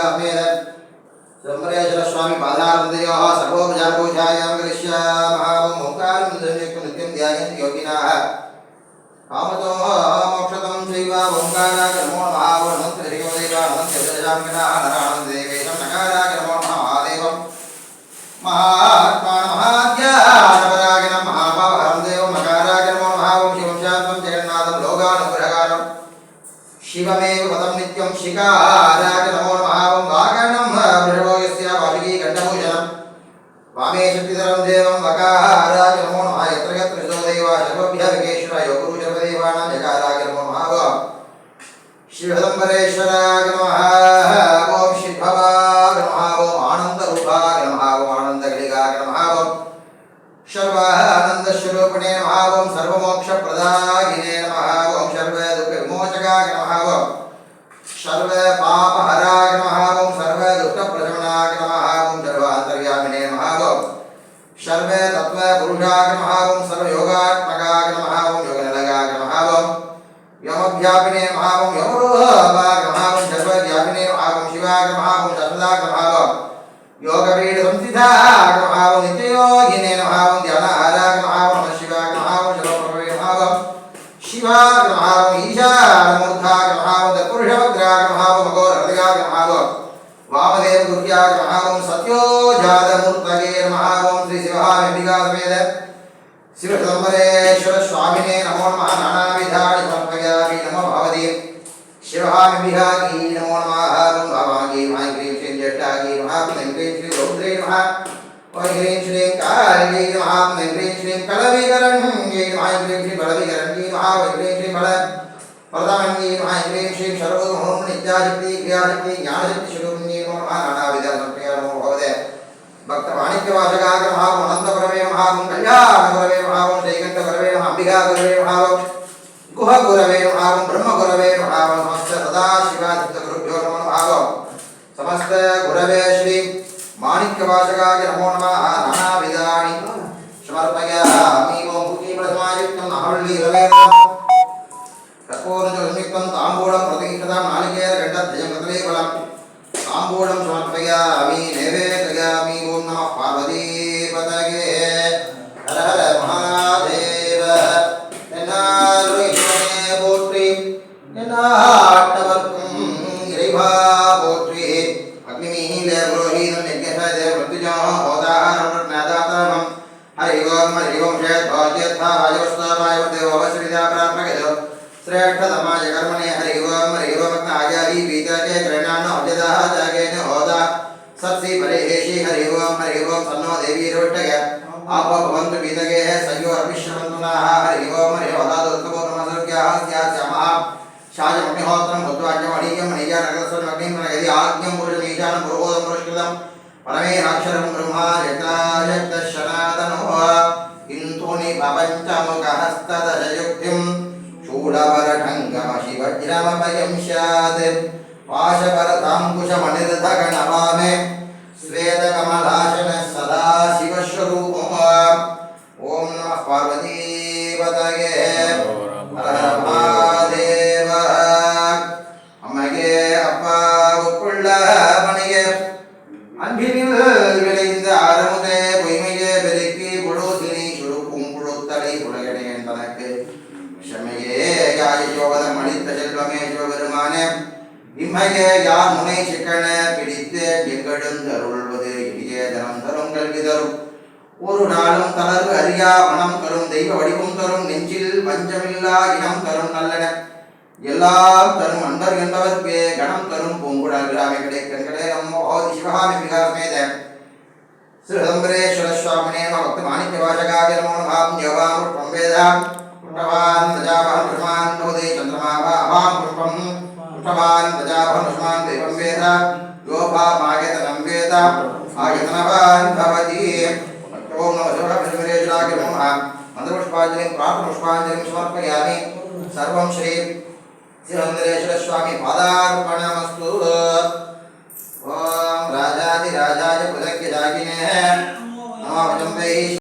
विकामेद सोमरेश्वर स्वामी पादारविन्दयोः सर्वोपचारपूजायां करिष्यामः ओंकारं नित्यं ध्यायन्ति योगिनः कामतो मोक्षतं चैव ओंकाराय नमो नमः नमस्ते श्रीमदेव नमस्ते जयजामिनः नराणं देवेशं नकाराय नमो नमः महादेवं महात्मा महाज्ञानपराय नमः महाभावहरं देवं नकाराय नमो नमः ओं शिवं शान्तं जगन्नाथं लोकानुग्रहकारं शिवमेव पदं नित्यं शिकाराय नमो नमः ओं वागनं वृषभो यस्य वासुकी गण्डभूषणं वामे शक्तिधरं देवं वकाराय नमो नमः यत्र यत्र देवा सर्वभ्यः विघ्नेश्वराय गुरु सर्वदेवानां जकाराय नमो नमः शिवदम्बरेश्वराय नमः ओं शिवभवाय नमः ओं आनन्दरूपाय नमः ओं आनन्दगलिकाय नमः ओं सर्वानन्दस्वरूपिणे नमः ओं सर्वमोक्षप्रदायिने नमः ओं सर्वदुःखविमोचकाय नमः ओं सर्वपापहराय नमः ओं सर्वदुष्टप्रशमनाय नमः ओं सर्वान्तर्यामिने नमः ओं सर्वतत्त्वपुरुषाय नमः ओं सर्वयोगात्मकाय नमः ओं योगनिलयाय नमः ओं यमव्यापिने नमः ओं यमरूपाय नमः ओं सर्वव्यापिने नमः ओं शिवाय नमः ओं शाश्वताय नमः ओं योगपीठसंस्थिताय नमः ओं नित्ययोगिने नमः ओं ध्यानाहाराय नमः ओं नमः शिवाय नमः ओं सर्वप्रभवे नमः ओं शिवाय नमः ओं ईशानमूर्धाय नमः ओं तत्पुरुषवक्त्राय नमः ओं अघोरहृदयाय नमः ओं वामदेवगुह्याय नमः ओं सत्योजातमूर्तये नमः ओं श्री शिवहाम्बिका समेत शिवशम्बरेश्वर स्वामिने नमो नमः नानाविधानि समर्पयामि नमो भगवते शिवहाम्बिका की नमो नमः ओं भवागी मां ह्रीं श्रीं ज्येष्ठागी नमः ओं ह्रीं श्रीं रौद्रे नमः ओं ह्रीं श्रीं कालिकै नमः ओं ह्रीं श्रीं कलविकरण्यै नमः ओं ह्रीं श्रीं बलविकरण्यै नमः ओं ह्रीं श्रीं बल प्रथमन्यै नमः ह्रीं श्रीं सर्वगुणों नित्याशक्ति क्रियाशक्ति ज्ञानशक्ति स्वरूपिण्यै नमो नमः नानाविधानि समर्पयामि नमो भगवते भक्तमाणिक्यवाचकाय नमः ओं अनन्तगुरवे नमः ओं कल्याणगुरवे नमः ओं श्रीकण्ठगुरवे नमः अम्बिकागुरवे नमः ओं गुहगुरवे नमः ओं ब्रह्मगुरवे नमः ओं समस्त सदाशिवादित्यगुरुभ्यो नमो नमः ओं समस्त गुरवे श्री माणिक्यवाचकाय नमो नमः नानाविधानि समर्पयामि ओं भूतिप्रसमायुक्तं अहल्लीरवेण कर्पूरजलनियुक्तं ताम्बूलं प्रतिष्ठितं नारिकेलगण्डध्वजं कदलीफलं ताम्बूलं समर्पयामि नैवेद्ययामि ओं नमः पार्वतीपतये हर हर महादेव एन्नारुईश्वरने पोट्रि एन्नाट्टवर्गं इरैवा पोट्रि अग्निमीले पुरोहितं यज्ञसदेव मृत्युजो होदाहरणं ज्ञातातमं हरि ओं शेद्भोज्यथा वायुस्तावायुदेवो वसुविदा प्राप्तगतो श्रेष्ठतमाय कर्मणे हरि ओं आचारी बीतके ग्रहणान् अव्यदाः जागेन होदा सत्सि परेहेशि हरि ओं सन्नो देवी रोष्टय आपो भवन्तु बीतके सयो अभिश्रवन्तु नः हरि ओं होदादोत्तमो नमस्कृत्याः स्यास्यामः शाजमग्निहोत्रं भूत्वाज्ञमणीयं मणिजानगरस्वरमग्निं यदि आज्ञं पुरुषमीशानं पुरोहोदं पुरस्कृतं परमेनाक्षरं ब्रह्मा यज्ञायज्ञशनातनो किन्तुनि भवञ्चमुखहस्तदशयुक्तिं शूलवरढङ्गमशिवज्रमभयं स्यात् पाशभरताङ्कुशमनिर्धगणवामे श्वेतकमलाशन सदा शिवस्वरूपम् ॐ नमः पार्वतीपतये हर हर महादेव अम्मगे अप्पा उप्पुள்ள மணியே அன்பினில் விளைந்த அறமுதே பொய்மையே பெருக்கி புழுதினி சுருக்கும் புழுத்தலை உலகனேன் தனக்கு ஷமையே யாயோகதம் அளித்த செல்வமே சிவபெருமானே இம்மையே யார் முனை சிக்கன பிடித்து எங்கெழுந்தருள்வது இனிய தனம் தரும் கல்வி தரும் ஒரு நாளும் தளர்வு அறியா மனம் தரும் தெய்வ வடிவம் தரும் நெஞ்சில் வஞ்சமில்லா இனம் தரும் நல்லன எல்லாம் தரும் அன்பர் என்பவர்க்கே கணம் தரும் பூங்குழல் கிராமிகளே கண்களே நம்மோ சிவகாமிபிகா சமேத சிவதம்பரேஸ்வர சுவாமினே நம பக்த மாணிக்யவாசகாய நமோ நமாம் யோகாம் புஷ்பம் வேதாம் புஷ்பவான் பிரஜாபகன் புஷ்மான் நோதே சந்திரமாவாம் புஷ்பம் புஷ்பவான் பிரஜாபகன் புஷ்மான் தெய்வம் வேத யோபாமாயதனம் வேத ஆயதனவான் பவதி ஓம் நம சிவகாமிபிகேஸ்வராய நமோ நமः மந்திரपुष्पाञ्जलिं प्रार्थपुष्पाञ्जलिं समर्पयामि सर्वं श्री श्रीरंगेश्वर स्वामी पादार्पणमस्तु ओम राजाधिराजाय पुलक्य जागिने नमः वचम्बैः